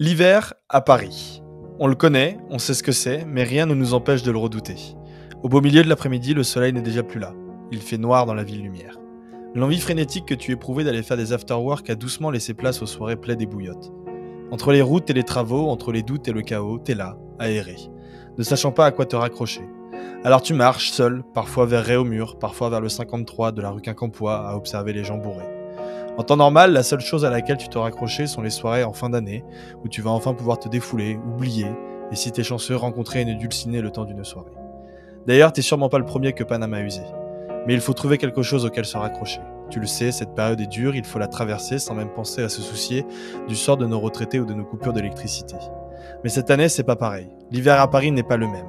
L'hiver à Paris. On le connaît, on sait ce que c'est, mais rien ne nous empêche de le redouter. Au beau milieu de l'après-midi, le soleil n'est déjà plus là. Il fait noir dans la ville lumière. L'envie frénétique que tu éprouvais d'aller faire des after-work a doucement laissé place aux soirées plaides et bouillottes. Entre les routes et les travaux, entre les doutes et le chaos, t'es là, aéré, ne sachant pas à quoi te raccrocher. Alors tu marches, seul, parfois vers Réaumur, parfois vers le 53 de la rue Quincampoix, à observer les gens bourrés. En temps normal, la seule chose à laquelle tu te raccrochais sont les soirées en fin d'année, où tu vas enfin pouvoir te défouler, oublier, et si t'es chanceux, rencontrer une dulcinée le temps d'une soirée. D'ailleurs, t'es sûrement pas le premier que Panama a usé. Mais il faut trouver quelque chose auquel se raccrocher. Tu le sais, cette période est dure, il faut la traverser sans même penser à se soucier du sort de nos retraités ou de nos coupures d'électricité. Mais cette année, c'est pas pareil. L'hiver à Paris n'est pas le même.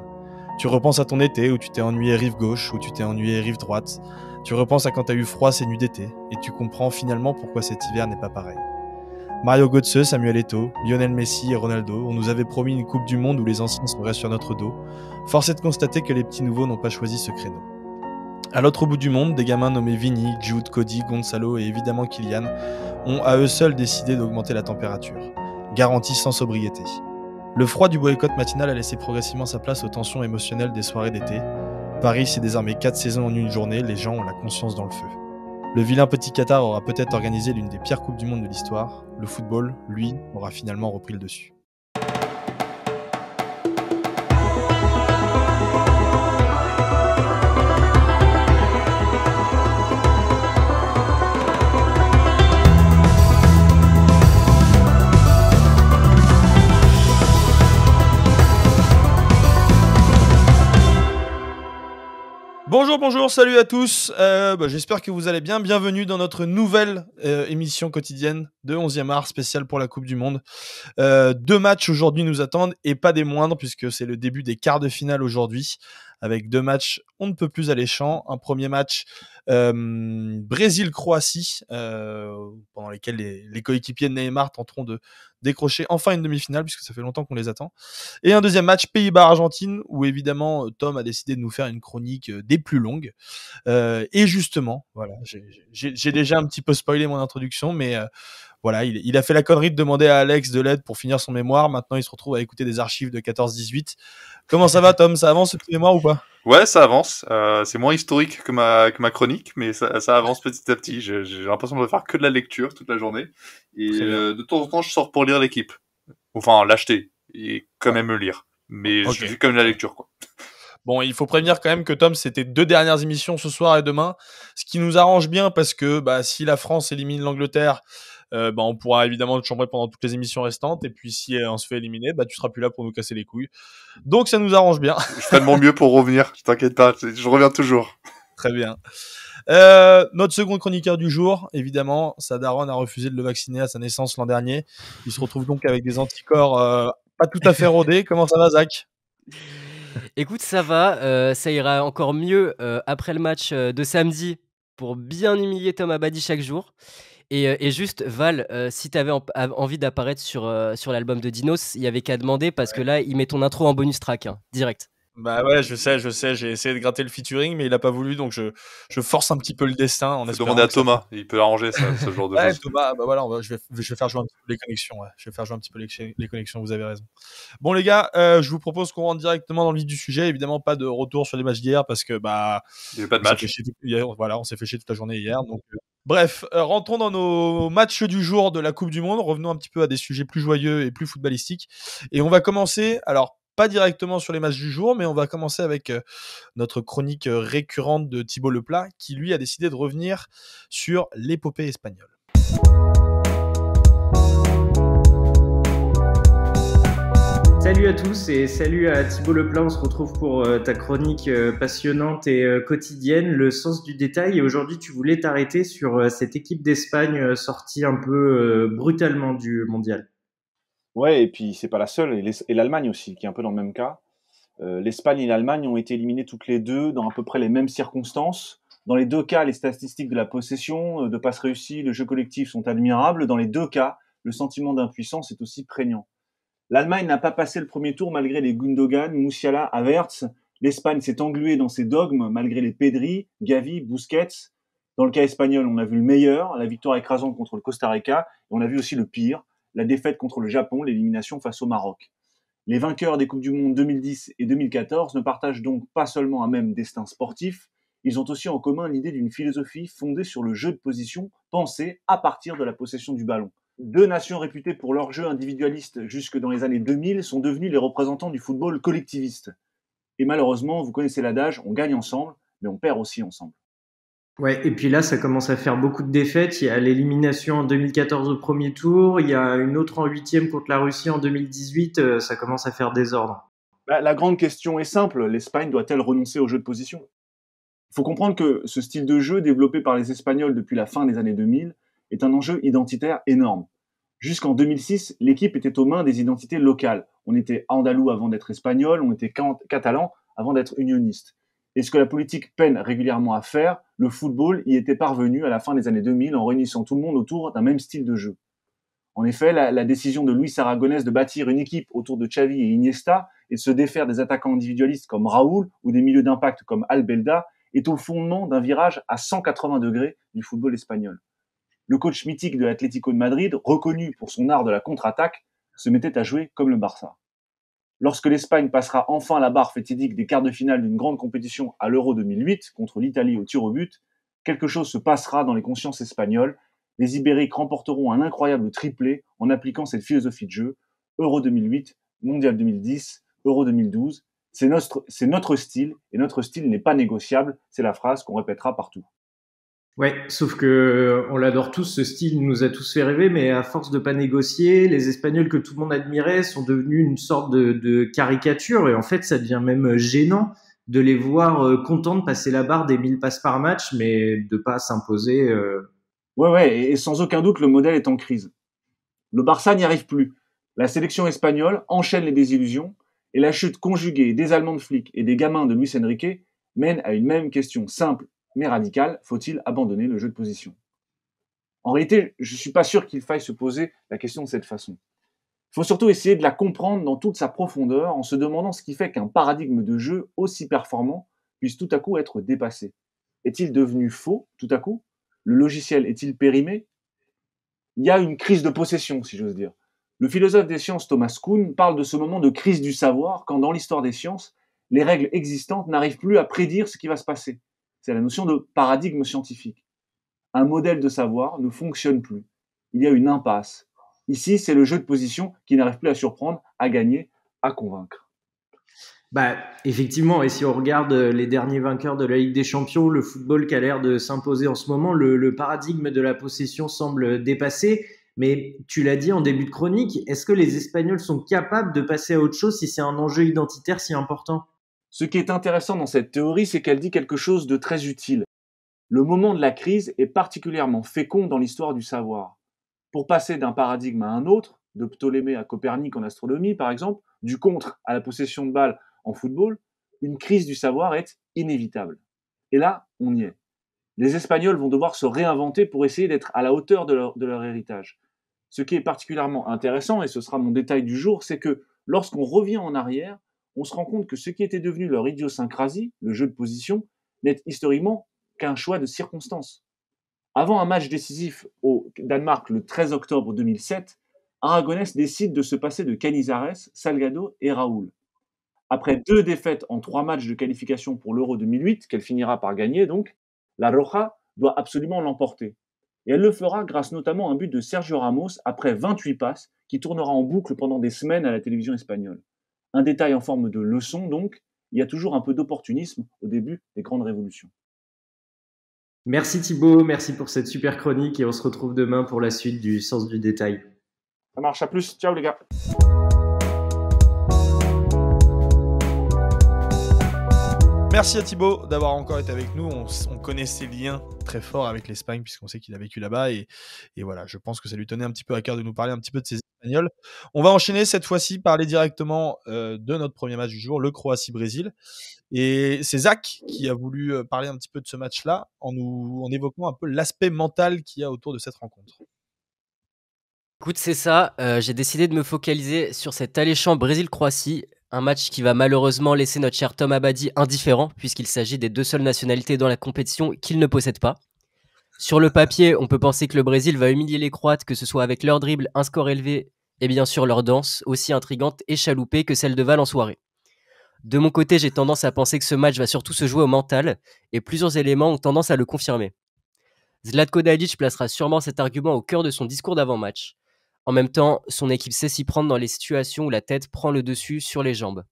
Tu repenses à ton été où tu t'es ennuyé rive gauche, où tu t'es ennuyé rive droite. Tu repenses à quand t'as eu froid ces nuits d'été, et tu comprends finalement pourquoi cet hiver n'est pas pareil. Mario Götze, Samuel Eto'o, Lionel Messi et Ronaldo, on nous avait promis une Coupe du Monde où les anciens seraient sur notre dos. Force est de constater que les petits nouveaux n'ont pas choisi ce créneau. À l'autre bout du monde, des gamins nommés Vini, Jude, Cody, Gonzalo et évidemment Kylian ont à eux seuls décidé d'augmenter la température. Garantie sans sobriété. Le froid du boycott matinal a laissé progressivement sa place aux tensions émotionnelles des soirées d'été. Paris, c'est désormais 4 saisons en une journée, les gens ont la conscience dans le feu. Le vilain petit Qatar aura peut-être organisé l'une des pires coupes du monde de l'histoire. Le football, lui, aura finalement repris le dessus. Bonjour, salut à tous, j'espère que vous allez bien, bienvenue dans notre nouvelle émission quotidienne de 11e art spéciale pour la Coupe du Monde. 2 matchs aujourd'hui nous attendent et pas des moindres puisque c'est le début des quarts de finale aujourd'hui avec 2 matchs on ne peut plus alléchants. Un premier match Brésil-Croatie pendant lesquels les coéquipiers de Neymar tenteront de décrocher enfin une demi-finale puisque ça fait longtemps qu'on les attend. Et un deuxième match Pays-Bas-Argentine où évidemment Tom a décidé de nous faire une chronique des plus longues. Et justement, voilà, j'ai déjà un petit peu spoilé mon introduction, mais voilà, il a fait la connerie de demander à Alex de l'aide pour finir son mémoire. Maintenant, il se retrouve à écouter des archives de 14-18. Comment ça va, Tom? Ça avance ce petit mémoire ou pas? Ouais, ça avance. C'est moins historique que ma chronique, mais ça avance petit à petit. J'ai l'impression de faire que de la lecture toute la journée. Et de temps en temps, je sors pour lire l'équipe. Enfin, l'acheter. Et quand même le lire. Mais Ok. je fais quand même la lecture, quoi. Bon, il faut prévenir quand même que Tom, c'était 2 dernières émissions ce soir et demain, ce qui nous arrange bien parce que si la France élimine l'Angleterre, on pourra évidemment te chambrer pendant toutes les émissions restantes. Et puis si on se fait éliminer, tu seras plus là pour nous casser les couilles. Donc ça nous arrange bien. Je ferai de mon mieux pour revenir. Je t'inquiète pas, je reviens toujours. Très bien. Notre second chroniqueur du jour, évidemment, sa daronne a refusé de le vacciner à sa naissance l'an dernier. Il se retrouve donc avec des anticorps pas tout à fait rodés. Comment ça va, Zach? Écoute, ça va, ça ira encore mieux après le match de samedi pour bien humilier Tom Abadi chaque jour. Et juste, Val, si tu avais envie d'apparaître sur l'album de Dinos, il y avait qu'à demander parce que là, il met ton intro en bonus track, direct. Bah ouais, je sais, j'ai essayé de gratter le featuring, mais il a pas voulu, donc je force un petit peu le destin en Faut espérant demander à que ça Thomas. Il peut arranger ça, ce genre de Ouais, choses. Thomas, voilà, je vais faire jouer un petit peu les connexions, ouais. Je vais faire jouer un petit peu les connexions, vous avez raison. Bon les gars, je vous propose qu'on rentre directement dans le vif du sujet. Évidemment, pas de retour sur les matchs d'hier parce que Il y avait pas de on s'est match. fait chier on s'est fait chier toute la journée hier. Donc, bref, rentrons dans nos matchs du jour de la Coupe du Monde. Revenons un petit peu à des sujets plus joyeux et plus footballistiques. Et on va commencer, alors pas directement sur les matchs du jour, mais on va commencer avec notre chronique récurrente de Thibaut Leplat, qui lui a décidé de revenir sur l'épopée espagnole. Salut à tous et salut à Thibaut Leplat. On se retrouve pour ta chronique passionnante et quotidienne, le sens du détail. Et aujourd'hui, tu voulais t'arrêter sur cette équipe d'Espagne sortie un peu brutalement du mondial. Ouais, et puis c'est pas la seule, et l'Allemagne aussi, qui est un peu dans le même cas. L'Espagne et l'Allemagne ont été éliminées toutes les deux dans à peu près les mêmes circonstances. Dans les deux cas, les statistiques de la possession, de passes réussies, de jeu collectif sont admirables. Dans les deux cas, le sentiment d'impuissance est aussi prégnant. L'Allemagne n'a pas passé le premier tour malgré les Gundogan, Musiala, Havertz. L'Espagne s'est engluée dans ses dogmes malgré les Pedri, Gavi, Busquets. Dans le cas espagnol, on a vu le meilleur, la victoire écrasante contre le Costa Rica, et on a vu aussi le pire, la défaite contre le Japon, l'élimination face au Maroc. Les vainqueurs des Coupes du Monde 2010 et 2014 ne partagent donc pas seulement un même destin sportif, ils ont aussi en commun l'idée d'une philosophie fondée sur le jeu de position pensé à partir de la possession du ballon. Deux nations réputées pour leur jeu individualiste jusque dans les années 2000 sont devenues les représentants du football collectiviste. Et malheureusement, vous connaissez l'adage, on gagne ensemble, mais on perd aussi ensemble. Ouais, et puis là, ça commence à faire beaucoup de défaites. Il y a l'élimination en 2014 au premier tour, il y a une autre en 8e contre la Russie en 2018, ça commence à faire désordre. La grande question est simple, l'Espagne doit-elle renoncer au jeu de position ? Il faut comprendre que ce style de jeu développé par les Espagnols depuis la fin des années 2000 est un enjeu identitaire énorme. Jusqu'en 2006, l'équipe était aux mains des identités locales. On était andalou avant d'être espagnol, on était catalan avant d'être unioniste. Et ce que la politique peine régulièrement à faire, le football y était parvenu à la fin des années 2000 en réunissant tout le monde autour d'un même style de jeu. En effet, la décision de Luis Aragonès de bâtir une équipe autour de Xavi et Iniesta et de se défaire des attaquants individualistes comme Raúl ou des milieux d'impact comme Albelda est au fondement d'un virage à 180 degrés du football espagnol. Le coach mythique de l'Atlético de Madrid, reconnu pour son art de la contre-attaque, se mettait à jouer comme le Barça. Lorsque l'Espagne passera enfin la barre fatidique des quarts de finale d'une grande compétition à l'Euro 2008 contre l'Italie au tir au but, quelque chose se passera dans les consciences espagnoles. Les Ibériques remporteront un incroyable triplé en appliquant cette philosophie de jeu. Euro 2008, Mondial 2010, Euro 2012. C'est notre style, et notre style n'est pas négociable. C'est la phrase qu'on répétera partout. Ouais, sauf que on l'adore tous, ce style nous a tous fait rêver, mais à force de pas négocier, les Espagnols que tout le monde admirait sont devenus une sorte de caricature, et en fait, ça devient même gênant de les voir contents de passer la barre des 1000 passes par match, mais de pas s'imposer. Ouais, et sans aucun doute, le modèle est en crise. Le Barça n'y arrive plus. La sélection espagnole enchaîne les désillusions, et la chute conjuguée des Allemands de flics et des gamins de Luis Enrique mène à une même question simple mais radicale, faut-il abandonner le jeu de position ? En réalité, je ne suis pas sûr qu'il faille se poser la question de cette façon. Il faut surtout essayer de la comprendre dans toute sa profondeur en se demandant ce qui fait qu'un paradigme de jeu aussi performant puisse tout à coup être dépassé. Est-il devenu faux tout à coup ? Le logiciel est-il périmé ? Il y a une crise de possession, si j'ose dire. Le philosophe des sciences Thomas Kuhn parle de ce moment de crise du savoir quand dans l'histoire des sciences, les règles existantes n'arrivent plus à prédire ce qui va se passer. C'est la notion de paradigme scientifique. Un modèle de savoir ne fonctionne plus. Il y a une impasse. Ici, c'est le jeu de position qui n'arrive plus à surprendre, à gagner, à convaincre. Bah, effectivement, et si on regarde les derniers vainqueurs de la Ligue des Champions, le football qui a l'air de s'imposer en ce moment, le paradigme de la possession semble dépassé. Mais tu l'as dit en début de chronique, est-ce que les Espagnols sont capables de passer à autre chose si c'est un enjeu identitaire si important ? Ce qui est intéressant dans cette théorie, c'est qu'elle dit quelque chose de très utile. Le moment de la crise est particulièrement fécond dans l'histoire du savoir. Pour passer d'un paradigme à un autre, de Ptolémée à Copernic en astronomie par exemple, du contre à la possession de balle en football, une crise du savoir est inévitable. Et là, on y est. Les Espagnols vont devoir se réinventer pour essayer d'être à la hauteur de leur héritage. Ce qui est particulièrement intéressant, et ce sera mon détail du jour, c'est que lorsqu'on revient en arrière, on se rend compte que ce qui était devenu leur idiosyncrasie, le jeu de position, n'est historiquement qu'un choix de circonstances. Avant un match décisif au Danemark le 13 octobre 2007, Aragonès décide de se passer de Canizares, Salgado et Raúl. Après 2 défaites en 3 matchs de qualification pour l'Euro 2008, qu'elle finira par gagner donc, la Roja doit absolument l'emporter. Et elle le fera grâce notamment à un but de Sergio Ramos après 28 passes qui tournera en boucle pendant des semaines à la télévision espagnole. Un détail en forme de leçon donc, il y a toujours un peu d'opportunisme au début des grandes révolutions. Merci Thibaut, merci pour cette super chronique et on se retrouve demain pour la suite du sens du détail. Ça marche, à plus, ciao les gars. Merci à Thibaut d'avoir encore été avec nous. On connaît ses liens très forts avec l'Espagne puisqu'on sait qu'il a vécu là-bas et voilà, je pense que ça lui tenait un petit peu à cœur de nous parler un petit peu de ses Espagnols. On va enchaîner cette fois-ci, parler directement de notre premier match du jour, le Croatie-Brésil. Et c'est Zach qui a voulu parler un petit peu de ce match-là en évoquant un peu l'aspect mental qu'il y a autour de cette rencontre. Écoute, c'est ça. J'ai décidé de me focaliser sur cet alléchant Brésil-Croatie. Un match qui va malheureusement laisser notre cher Tom Abadi indifférent, puisqu'il s'agit des 2 seules nationalités dans la compétition qu'il ne possède pas. Sur le papier, on peut penser que le Brésil va humilier les Croates, que ce soit avec leur dribble, un score élevé et bien sûr leur danse, aussi intrigante et chaloupée que celle de Val en soirée. De mon côté, j'ai tendance à penser que ce match va surtout se jouer au mental, et plusieurs éléments ont tendance à le confirmer. Zlatko Dalic placera sûrement cet argument au cœur de son discours d'avant-match. En même temps, son équipe sait s'y prendre dans les situations où la tête prend le dessus sur les jambes.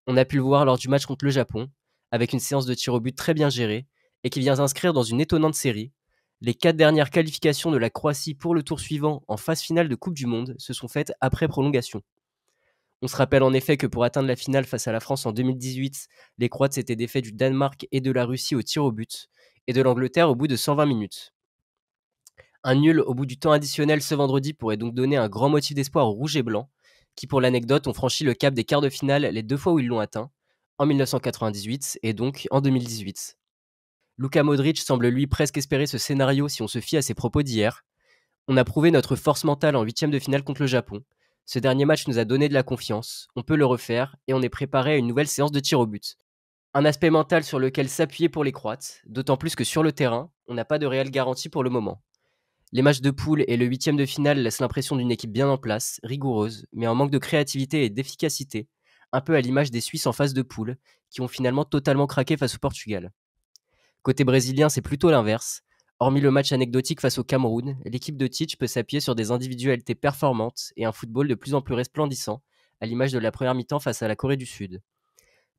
On a pu le voir lors du match contre le Japon, avec une séance de tir au but très bien gérée, et qui vient s'inscrire dans une étonnante série. Les 4 dernières qualifications de la Croatie pour le tour suivant en phase finale de Coupe du Monde se sont faites après prolongation. On se rappelle en effet que pour atteindre la finale face à la France en 2018, les Croates s'étaient défaits du Danemark et de la Russie au tir au but, et de l'Angleterre au bout de 120 minutes. Un nul au bout du temps additionnel ce vendredi pourrait donc donner un grand motif d'espoir aux rouges et blancs, qui pour l'anecdote ont franchi le cap des quarts de finale les 2 fois où ils l'ont atteint, en 1998 et donc en 2018. Luka Modric semble lui presque espérer ce scénario si on se fie à ses propos d'hier. On a prouvé notre force mentale en 8e de finale contre le Japon. Ce dernier match nous a donné de la confiance, on peut le refaire et on est préparé à une nouvelle séance de tir au but. Un aspect mental sur lequel s'appuyer pour les Croates, d'autant plus que sur le terrain, on n'a pas de réelle garantie pour le moment. Les matchs de poule et le 8e de finale laissent l'impression d'une équipe bien en place, rigoureuse, mais en manque de créativité et d'efficacité, un peu à l'image des Suisses en phase de poule, qui ont finalement totalement craqué face au Portugal. Côté brésilien, c'est plutôt l'inverse. Hormis le match anecdotique face au Cameroun, l'équipe de Tite peut s'appuyer sur des individualités performantes et un football de plus en plus resplendissant, à l'image de la première mi-temps face à la Corée du Sud.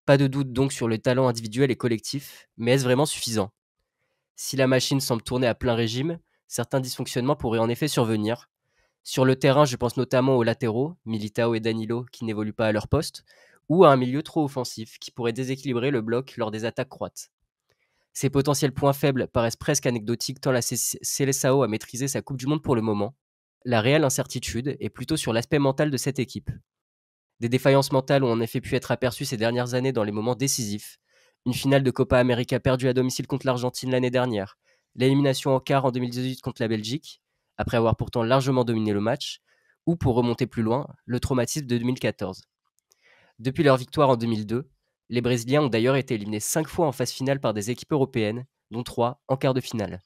Pas de doute donc sur le talent individuel et collectif, mais est-ce vraiment suffisant ? Si la machine semble tourner à plein régime, certains dysfonctionnements pourraient en effet survenir. Sur le terrain, je pense notamment aux latéraux, Militao et Danilo, qui n'évoluent pas à leur poste, ou à un milieu trop offensif qui pourrait déséquilibrer le bloc lors des attaques croates. Ces potentiels points faibles paraissent presque anecdotiques tant la Seleção a maîtrisé sa Coupe du Monde pour le moment. La réelle incertitude est plutôt sur l'aspect mental de cette équipe. Des défaillances mentales ont en effet pu être aperçues ces dernières années dans les moments décisifs. Une finale de Copa América perdue à domicile contre l'Argentine l'année dernière, l'élimination en quart en 2018 contre la Belgique, après avoir pourtant largement dominé le match, ou pour remonter plus loin, le traumatisme de 2014. Depuis leur victoire en 2002, les Brésiliens ont d'ailleurs été éliminés 5 fois en phase finale par des équipes européennes, dont 3 en quart de finale.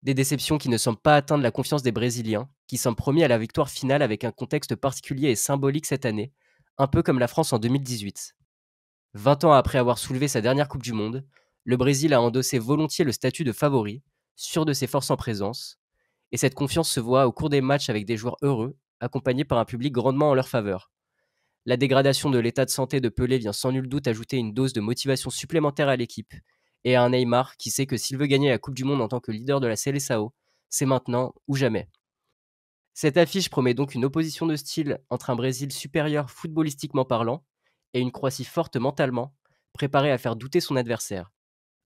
Des déceptions qui ne semblent pas atteindre la confiance des Brésiliens, qui semblent promis à la victoire finale avec un contexte particulier et symbolique cette année, un peu comme la France en 2018. 20 ans après avoir soulevé sa dernière Coupe du Monde, le Brésil a endossé volontiers le statut de favori, sûr de ses forces en présence, et cette confiance se voit au cours des matchs avec des joueurs heureux, accompagnés par un public grandement en leur faveur. La dégradation de l'état de santé de Pelé vient sans nul doute ajouter une dose de motivation supplémentaire à l'équipe, et à un Neymar qui sait que s'il veut gagner la Coupe du Monde en tant que leader de la Seleção, c'est maintenant ou jamais. Cette affiche promet donc une opposition de style entre un Brésil supérieur footballistiquement parlant et une Croatie forte mentalement, préparée à faire douter son adversaire.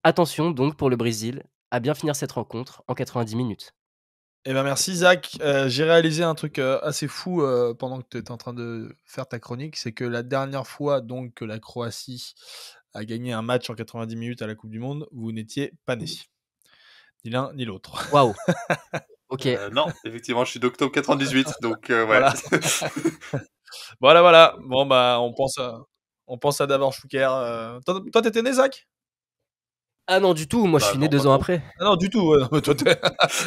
Attention donc pour le Brésil à bien finir cette rencontre en 90 minutes. Eh ben merci Zach. J'ai réalisé un truc assez fou pendant que tu étais en train de faire ta chronique, c'est que la dernière fois donc que la Croatie a gagné un match en 90 minutes à la Coupe du Monde, vous n'étiez pas nés. Ni l'un ni l'autre. Waouh. Ok. Non, effectivement, je suis d'octobre 98, donc ouais. Voilà. Voilà. Bon bah on pense à Davor Schuker. Toi t'étais né Zach ? Ah non du tout, moi je Bah suis non, né 2 pas ans trop. après. Ah non du tout. Toi t'es...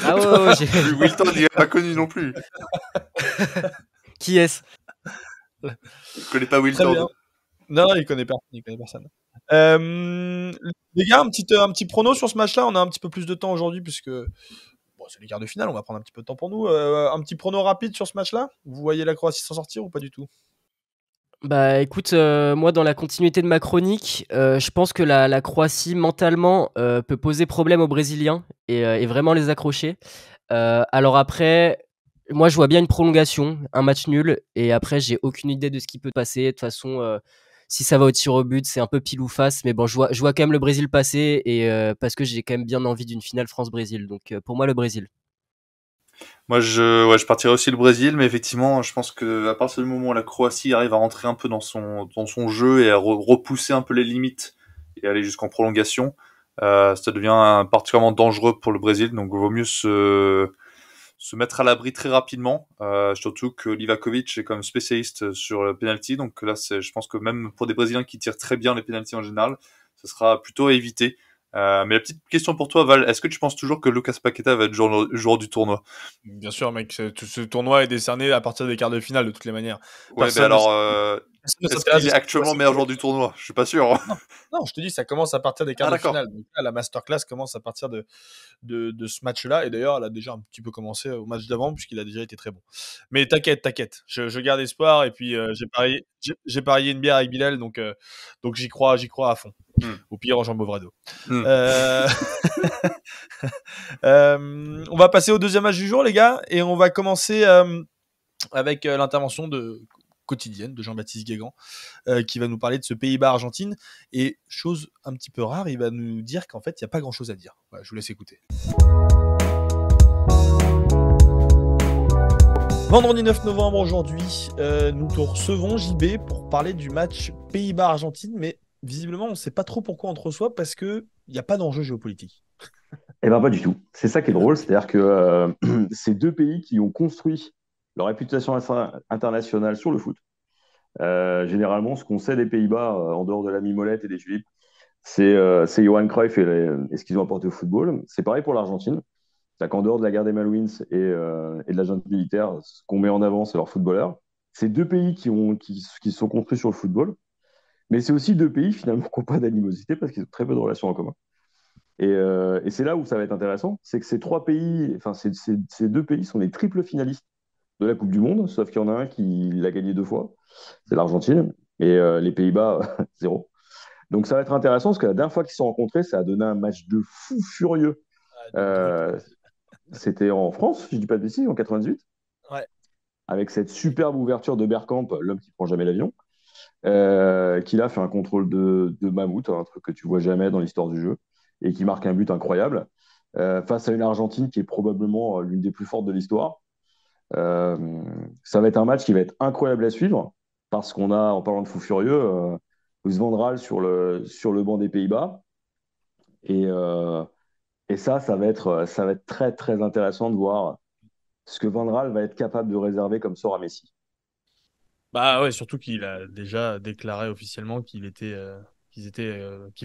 Ah ouais, j'ai... Wilton, il est pas connu non plus. Qui est-ce ? Je connais pas Très bien. Wilton. Non, il connaît personne. Les gars, un petit prono sur ce match-là. On a un petit peu plus de temps aujourd'hui puisque bon, c'est les quarts de finale. On va prendre un petit peu de temps pour nous. Un petit prono rapide sur ce match-là. Vous voyez la Croatie s'en sortir ou pas du tout ? Bah écoute, moi dans la continuité de ma chronique, je pense que la Croatie mentalement peut poser problème aux Brésiliens et vraiment les accrocher. Alors après, moi je vois bien une prolongation, un match nul, et après j'ai aucune idée de ce qui peut passer. De toute façon, si ça va au tir au but, c'est un peu pile ou face, mais bon, je vois quand même le Brésil passer, et parce que j'ai quand même bien envie d'une finale France-Brésil. Donc pour moi le Brésil. Moi, je partirais aussi le Brésil, mais effectivement, je pense que à partir du moment où la Croatie arrive à rentrer un peu dans son jeu et à repousser un peu les limites et aller jusqu'en prolongation, ça devient particulièrement dangereux pour le Brésil. Donc, il vaut mieux se mettre à l'abri très rapidement, surtout que Livakovic est quand même spécialiste sur le penalty. Donc là, je pense que même pour des Brésiliens qui tirent très bien les penaltys en général, ce sera plutôt à éviter. Mais la petite question pour toi, Val, est-ce que tu penses toujours que Lucas Paqueta va être joueur du tournoi? Bien sûr, mec, ce tournoi est décerné à partir des quarts de finale, de toutes les manières. Ouais, mais Personne ne alors, personne ne est-ce s'intéresse qu'il de est ce qui se passe actuellement au meilleur joueur Québec. du tournoi? Je suis pas sûr. Non, non, je te dis, ça commence à partir des quarts Ah, de d'accord. finale. Donc là, la masterclass commence à partir de ce match-là. Et d'ailleurs, elle a déjà un petit peu commencé au match d'avant, puisqu'il a déjà été très bon. Mais t'inquiète. Je garde espoir. Et puis, j'ai parié une bière avec Bilal, donc j'y crois à fond. Hmm. Au pire, Jean Bovrado. Hmm. On va passer au deuxième match du jour, les gars. Et on va commencer avec l'intervention quotidienne de Jean-Baptiste Guégan, qui va nous parler de ce Pays-Bas-Argentine. Et chose un petit peu rare, il va nous dire qu'en fait, il n'y a pas grand-chose à dire. Voilà, je vous laisse écouter. Vendredi 9 novembre aujourd'hui, nous te recevons, JB, pour parler du match Pays-Bas-Argentine, mais visiblement, on ne sait pas trop pourquoi on te reçoit, parce qu'il n'y a pas d'enjeu géopolitique. Eh bien, pas du tout. C'est ça qui est drôle, c'est-à-dire que c'est deux pays qui ont construit leur réputation internationale sur le foot. Généralement, ce qu'on sait des Pays-Bas, en dehors de la mimolette et des tulipes, c'est Johan Cruyff et ce qu'ils ont apporté au football. C'est pareil pour l'Argentine. C'est-à-dire qu'en dehors de la guerre des Malwins et de la junte militaire, ce qu'on met en avant, c'est leurs footballeurs. C'est deux pays qui sont construits sur le football, mais c'est aussi deux pays finalement qui n'ont pas d'animosité parce qu'ils ont très peu de relations en commun. Et c'est là où ça va être intéressant, c'est que ces trois pays, enfin ces deux pays sont les triples finalistes de la Coupe du Monde, sauf qu'il y en a un qui l'a gagné 2 fois, c'est l'Argentine, et les Pays-Bas, zéro. Donc ça va être intéressant parce que la dernière fois qu'ils se sont rencontrés, ça a donné un match de fou furieux. C'était en France, si je dis pas de bêtises, en 98. Ouais. Avec cette superbe ouverture de Bergkamp, l'homme qui prend jamais l'avion, qui là fait un contrôle de mammouth, un truc que tu vois jamais dans l'histoire du jeu, et qui marque un but incroyable, face à une Argentine qui est probablement l'une des plus fortes de l'histoire. Ça va être un match qui va être incroyable à suivre, parce qu'on a, en parlant de fou furieux, Van Gaal sur le banc des Pays-Bas. Et ça va être très, très intéressant de voir ce que Van Gaal va être capable de réserver comme sort à Messi. Bah ouais, surtout qu'il a déjà déclaré officiellement qu'il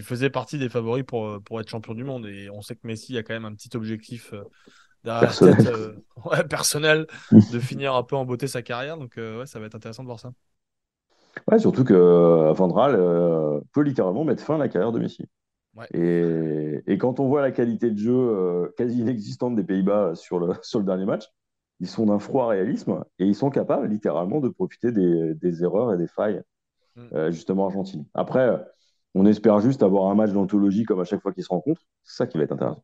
faisait partie des favoris pour être champion du monde. Et on sait que Messi a quand même un petit objectif derrière la tête, Personnel. personnel, de finir un peu en beauté sa carrière. Donc ouais, ça va être intéressant de voir ça. Ouais, surtout que Van Gaal peut littéralement mettre fin à la carrière de Messi. Ouais. Et quand on voit la qualité de jeu quasi inexistante des Pays-Bas sur le dernier match, ils sont d'un froid réalisme et ils sont capables littéralement de profiter des erreurs et des failles justement argentines. Après, on espère juste avoir un match d'anthologie comme à chaque fois qu'ils se rencontrent. C'est ça qui va être intéressant.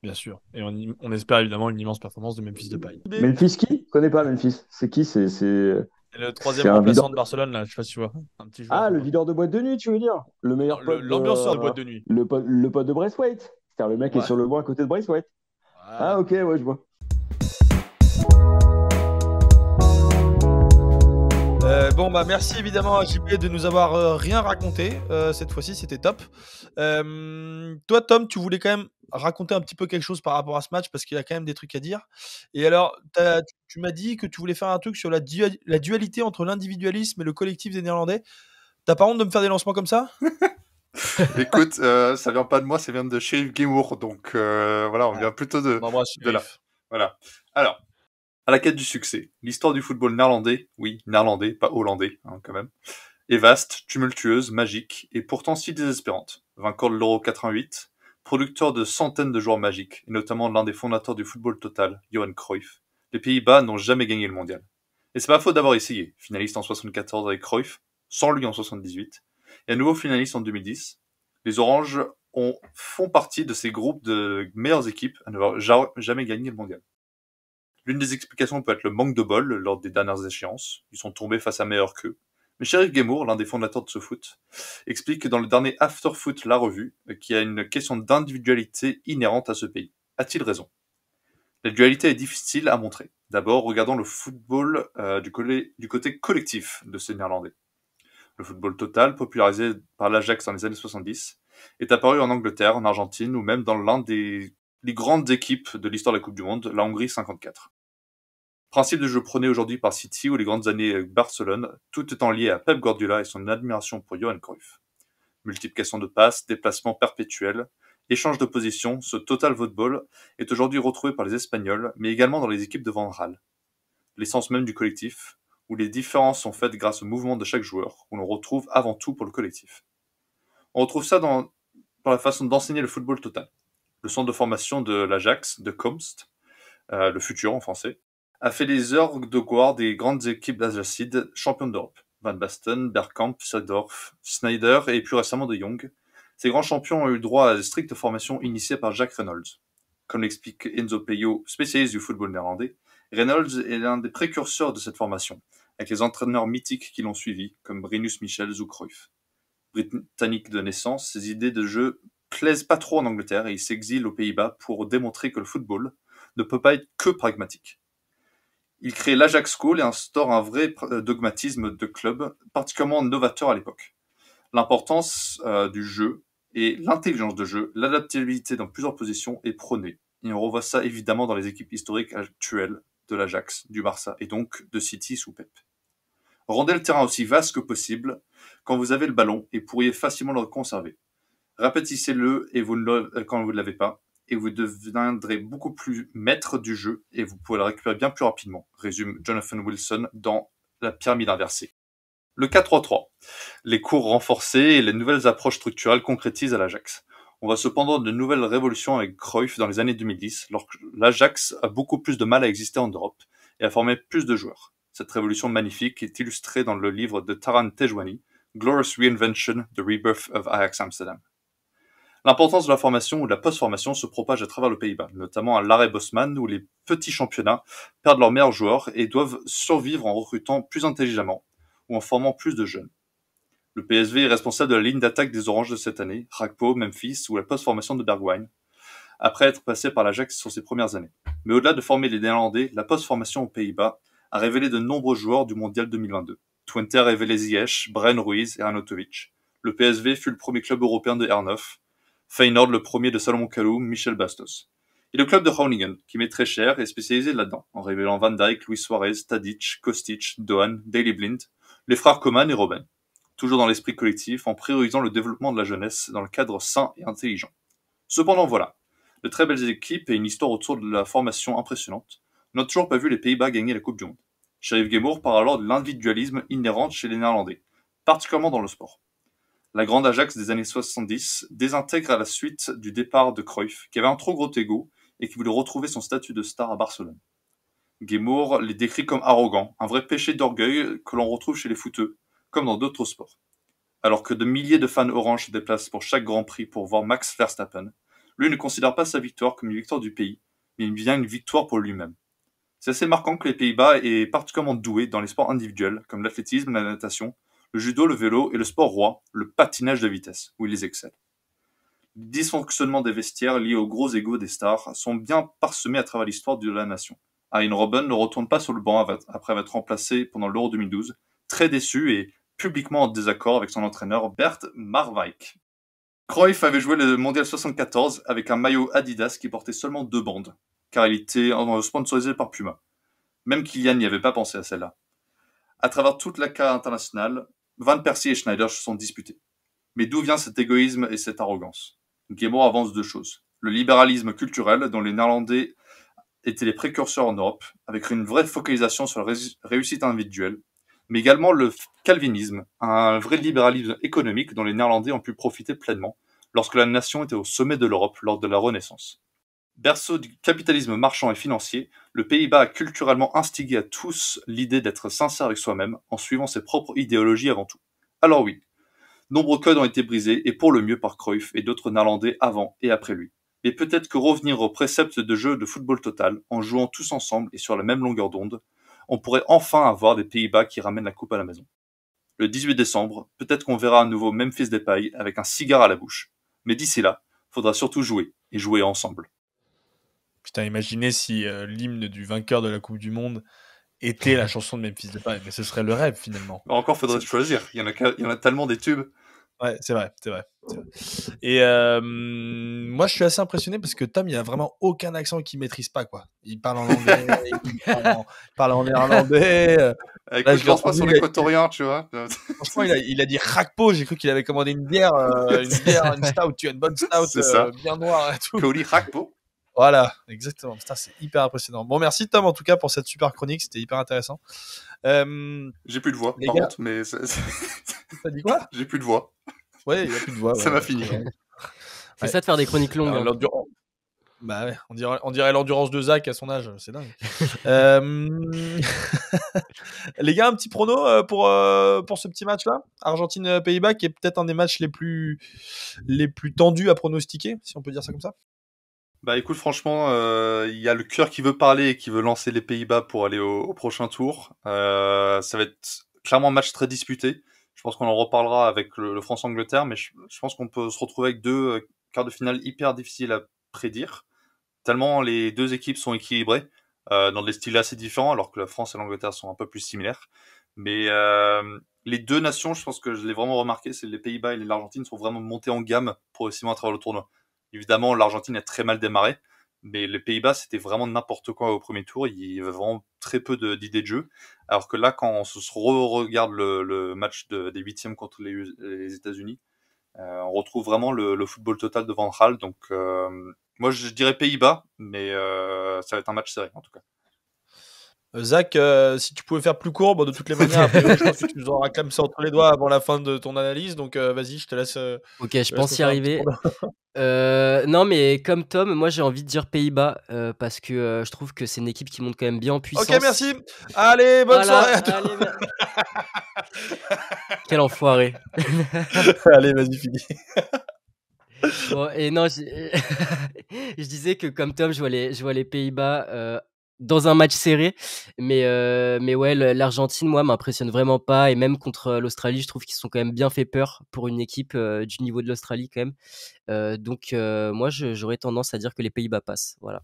Bien sûr. Et on espère évidemment une immense performance de Memphis Depay. Memphis qui? Je connais pas Memphis. C'est qui? C'est Et le troisième un remplaçant videur. de Barcelone, là, je sais pas si tu vois. Un petit joueur Ah, le sympa. videur de boîte de nuit, tu veux dire? Le meilleur Non, pote l'ambianceur de boîte de nuit. le pote de Braithwaite. C'est-à-dire le mec Ouais. est sur le banc à côté de Braithwaite. Voilà. Ah, ok, ouais, je vois. Bon, bah merci évidemment à JP de nous avoir rien raconté. Cette fois-ci, c'était top. Toi, Tom, tu voulais quand même raconter un petit peu quelque chose par rapport à ce match parce qu'il y a quand même des trucs à dire. Et alors, tu m'as dit que tu voulais faire un truc sur la dualité entre l'individualisme et le collectif des Néerlandais. T'as pas honte de me faire des lancements comme ça? Écoute, ça vient pas de moi, ça vient de Sheriff Gamour, donc voilà, on vient plutôt de là. Voilà. Alors, à la quête du succès, l'histoire du football néerlandais, oui, néerlandais, pas hollandais, hein, quand même, est vaste, tumultueuse, magique, et pourtant si désespérante. Vainqueur de l'Euro 88, producteur de centaines de joueurs magiques, et notamment l'un des fondateurs du football total, Johan Cruyff, les Pays-Bas n'ont jamais gagné le mondial. Et c'est pas faute d'avoir essayé, finaliste en 74 avec Cruyff, sans lui en 78, et à nouveau finaliste en 2010. Les Oranges font partie de ces groupes de meilleures équipes à n'avoir jamais gagné le mondial. L'une des explications peut être le manque de bol lors des dernières échéances. Ils sont tombés face à meilleurs qu'eux. Mais Sheriff Gamour, l'un des fondateurs de ce foot, explique que dans le dernier After Foot, la revue, qu'il y a une question d'individualité inhérente à ce pays. A-t-il raison? La dualité est difficile à montrer. D'abord, regardons le football du côté collectif de ces Néerlandais. Le football total, popularisé par l'Ajax dans les années 70, est apparu en Angleterre, en Argentine ou même dans l'un des grandes équipes de l'histoire de la Coupe du Monde, la Hongrie 54. Principe de jeu prôné aujourd'hui par City ou les grandes années Barcelone, tout étant lié à Pep Guardiola et son admiration pour Johan Cruyff. Multiplication de passes, déplacement perpétuel, échange de position, ce total football est aujourd'hui retrouvé par les Espagnols, mais également dans les équipes de Van Gaal. L'essence même du collectif, où les différences sont faites grâce au mouvement de chaque joueur, où l'on retrouve avant tout pour le collectif. On retrouve ça dans la façon d'enseigner le football total. Le centre de formation de l'Ajax, de Komst, le futur en français, a fait des heures de gloire des grandes équipes d'Ajaxide championnes d'Europe. Van Basten, Bergkamp, Seedorf, Sneijder et plus récemment de Jong. Ces grands champions ont eu droit à de strictes formations initiées par Jack Reynolds. Comme l'explique Enzo Peyo, spécialiste du football néerlandais, Reynolds est l'un des précurseurs de cette formation, avec les entraîneurs mythiques qui l'ont suivi, comme Rinus Michels ou Cruyff. Britannique de naissance, ses idées de jeu plaisent pas trop en Angleterre et il s'exile aux Pays-Bas pour démontrer que le football ne peut pas être que pragmatique. Il crée l'Ajax School et instaure un vrai dogmatisme de club, particulièrement novateur à l'époque. L'importance du jeu et l'intelligence de jeu, l'adaptabilité dans plusieurs positions est prônée. Et on revoit ça évidemment dans les équipes historiques actuelles de l'Ajax, du Barça et donc de City sous Pep. Rendez le terrain aussi vaste que possible quand vous avez le ballon et pourriez facilement le conserver. Répétissez-le et quand vous ne l'avez pas, et vous deviendrez beaucoup plus maître du jeu et vous pourrez le récupérer bien plus rapidement, résume Jonathan Wilson dans La pyramide inversée. Le 4-3-3. Les cours renforcés et les nouvelles approches structurelles concrétisent à l'Ajax. On voit cependant de nouvelles révolutions avec Cruyff dans les années 2010, lorsque l'Ajax a beaucoup plus de mal à exister en Europe et à former plus de joueurs. Cette révolution magnifique est illustrée dans le livre de Taran Tejwani, Glorious Reinvention, The Rebirth of Ajax Amsterdam. L'importance de la formation ou de la post-formation se propage à travers le Pays-Bas, notamment à l'Arrêt Bosman, où les petits championnats perdent leurs meilleurs joueurs et doivent survivre en recrutant plus intelligemment ou en formant plus de jeunes. Le PSV est responsable de la ligne d'attaque des Oranges de cette année, Rakpo, Memphis ou la post-formation de Bergwijn, après être passé par l'Ajax sur ses premières années. Mais au-delà de former les Néerlandais, la post-formation aux Pays-Bas a révélé de nombreux joueurs du Mondial 2022. Twente a révélé Ziyech, Brian Ruiz et Arnautovic. Le PSV fut le premier club européen de R9. Feyenoord le premier de Salomon Kalou, Michel Bastos. Et le club de Groningen, qui met très cher, est spécialisé là-dedans, en révélant Van Dijk, Luis Suarez, Tadic, Kostic, Doan, Daley Blind, les frères Coman et Robben. Toujours dans l'esprit collectif, en priorisant le développement de la jeunesse dans le cadre sain et intelligent. Cependant voilà, de très belles équipes et une histoire autour de la formation impressionnante, n'ont toujours pas vu les Pays-Bas gagner la Coupe du Monde. Sheriff Guémour parle alors de l'individualisme inhérent chez les Néerlandais, particulièrement dans le sport. La grande Ajax des années 70 désintègre à la suite du départ de Cruyff, qui avait un trop gros ego et qui voulait retrouver son statut de star à Barcelone. Guémour les décrit comme arrogants, un vrai péché d'orgueil que l'on retrouve chez les footeux, comme dans d'autres sports. Alors que de milliers de fans orange se déplacent pour chaque Grand Prix pour voir Max Verstappen, lui ne considère pas sa victoire comme une victoire du pays, mais bien une victoire pour lui-même. C'est assez marquant que les Pays-Bas est particulièrement doués dans les sports individuels, comme l'athlétisme, la natation, le judo, le vélo et le sport roi, le patinage de vitesse, où ils excellent. Les dysfonctionnements des vestiaires liés aux gros égos des stars sont bien parsemés à travers l'histoire de la nation. Arjen Robben ne retourne pas sur le banc après être remplacé pendant l'Euro 2012, très déçu et publiquement en désaccord avec son entraîneur Bert Marwijk. Cruyff avait joué le Mondial 74 avec un maillot Adidas qui portait seulement 2 bandes, car il était sponsorisé par Puma. Même Kylian n'y avait pas pensé à celle-là. À travers toute la carrière internationale, Van Persie et Schneider se sont disputés. Mais d'où vient cet égoïsme et cette arrogance? Guémour avance 2 choses. Le libéralisme culturel, dont les Néerlandais étaient les précurseurs en Europe, avec une vraie focalisation sur la réussite individuelle, mais également le calvinisme, un vrai libéralisme économique dont les Néerlandais ont pu profiter pleinement lorsque la nation était au sommet de l'Europe lors de la Renaissance. Berceau du capitalisme marchand et financier, le Pays-Bas a culturellement instigé à tous l'idée d'être sincère avec soi-même en suivant ses propres idéologies avant tout. Alors oui, nombreux codes ont été brisés et pour le mieux par Cruyff et d'autres Néerlandais avant et après lui. Mais peut-être que revenir aux préceptes de jeu de football total en jouant tous ensemble et sur la même longueur d'onde, on pourrait enfin avoir des Pays-Bas qui ramènent la coupe à la maison. Le 18 décembre, peut-être qu'on verra à nouveau Memphis Depay avec un cigare à la bouche. Mais d'ici là, faudra surtout jouer et jouer ensemble. Putain, imaginez si l'hymne du vainqueur de la Coupe du Monde était la chanson de Memphis Depay. Mais ce serait le rêve, finalement. Encore faudrait choisir. Il y en a tellement des tubes. Ouais, c'est vrai. Et moi, je suis assez impressionné parce que Tom, il a vraiment aucun accent qu'il maîtrise pas, quoi. Il parle en anglais, il parle en néerlandais. Écoute, je pense pas sur l'équatorien, tu vois. Franchement, il a dit Rakpo. J'ai cru qu'il avait commandé une bière, une stout. Tu as une bonne stout C'est ça. bien noire et tout. Cody Rakpo. Voilà, exactement. Putain, c'est hyper impressionnant. Bon, merci Tom en tout cas pour cette super chronique. C'était hyper intéressant. J'ai plus de voix, Les par gars. contre, mais T'as dit quoi? j'ai plus de voix. Ouais, il n'y a plus de voix. Ça m'a fini. C'est ça de faire des chroniques longues. hein. Bah ouais, on dirait l'endurance de Zach à son âge, c'est dingue. Les gars, un petit prono pour ce petit match-là, Argentine-Pays-Bas, qui est peut-être un des matchs les plus tendus à pronostiquer, si on peut dire ça comme ça. Bah écoute, franchement, il y a le cœur qui veut parler et qui veut lancer les Pays-Bas pour aller au prochain tour. Ça va être clairement un match très disputé. Je pense qu'on en reparlera avec le France-Angleterre, mais je pense qu'on peut se retrouver avec deux quarts de finale hyper difficiles à prédire, tellement les deux équipes sont équilibrées dans des styles assez différents, alors que la France et l'Angleterre sont un peu plus similaires. Mais les deux nations, je pense que je l'ai vraiment remarqué, c'est les Pays-Bas et l'Argentine sont vraiment montés en gamme progressivement à travers le tournoi. Évidemment, l'Argentine a très mal démarré, mais les Pays-Bas, c'était vraiment n'importe quoi au premier tour. Il y avait vraiment très peu d'idées de jeu. Alors que là, quand on se regarde le match des huitièmes contre les États-Unis, on retrouve vraiment le football total de Van Gaal. Donc, moi, je dirais Pays-Bas, mais ça va être un match serré, en tout cas. Zach, si tu pouvais faire plus court, bon, de toutes les manières, après, je pense que tu nous en réclames ça entre les doigts avant la fin de ton analyse. Donc, vas-y, je te laisse. Ok, je pense y faire un petit arriver. prono. Non, mais comme Tom, moi j'ai envie de dire Pays-Bas parce que je trouve que c'est une équipe qui monte quand même bien en puissance. Ok, merci. Allez, bonne Voilà, soirée à tous. allez, Quel enfoiré. Allez, vas-y, fini. Bon, et non, je disais que comme Tom, je vois les Pays-Bas dans un match serré, mais ouais, l'Argentine, moi, m'impressionne vraiment pas, et même contre l'Australie, je trouve qu'ils sont quand même bien fait peur pour une équipe du niveau de l'Australie quand même. Donc, moi, j'aurais tendance à dire que les Pays-Bas passent. Voilà.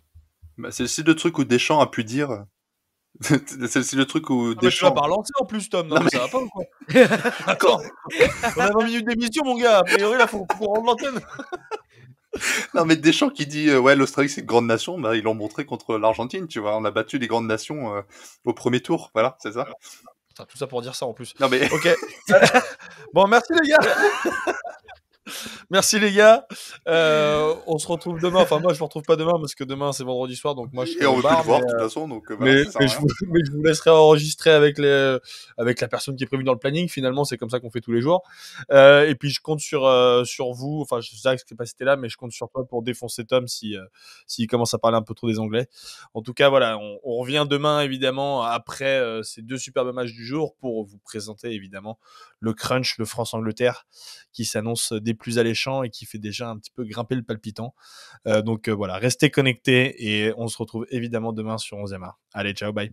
Bah, c'est le style de truc où Deschamps a pu dire. C'est le style de truc où Mais tu vas Deschamps. pas relancer en plus, Tom. Non, Non, mais mais- ça va pas ou quoi? Attends, on a 20 minutes d'émission, mon gars. A priori, là, faut rendre l'antenne. Non, mais Deschamps qui dit ouais, l'Australie c'est une grande nation, bah ils l'ont montré contre l'Argentine, tu vois. On a battu des grandes nations au premier tour, voilà, c'est ça. Putain, tout ça pour dire ça en plus. Non mais Ok. Bon, merci les gars. Merci les gars. On se retrouve demain. Enfin, moi, je ne me retrouve pas demain parce que demain, c'est vendredi soir. Donc, moi, je serai et on au veut plus bar. le voir Mais, de toute façon, donc voilà, mais, ça sert à rien. mais je vous laisserai enregistrer avec la personne qui est prévue dans le planning. Finalement, c'est comme ça qu'on fait tous les jours. Et puis, je compte sur vous. Enfin, je sais pas si t'es là, mais je compte sur toi pour défoncer Tom s'il commence à parler un peu trop des Anglais. En tout cas, voilà, on revient demain, évidemment, après ces deux superbes matchs du jour pour vous présenter, évidemment, le crunch, le France-Angleterre, qui s'annonce des plus alléchants et qui fait déjà un petit peu grimper le palpitant. Donc voilà, restez connectés et on se retrouve évidemment demain sur 11e art. Allez, ciao, bye.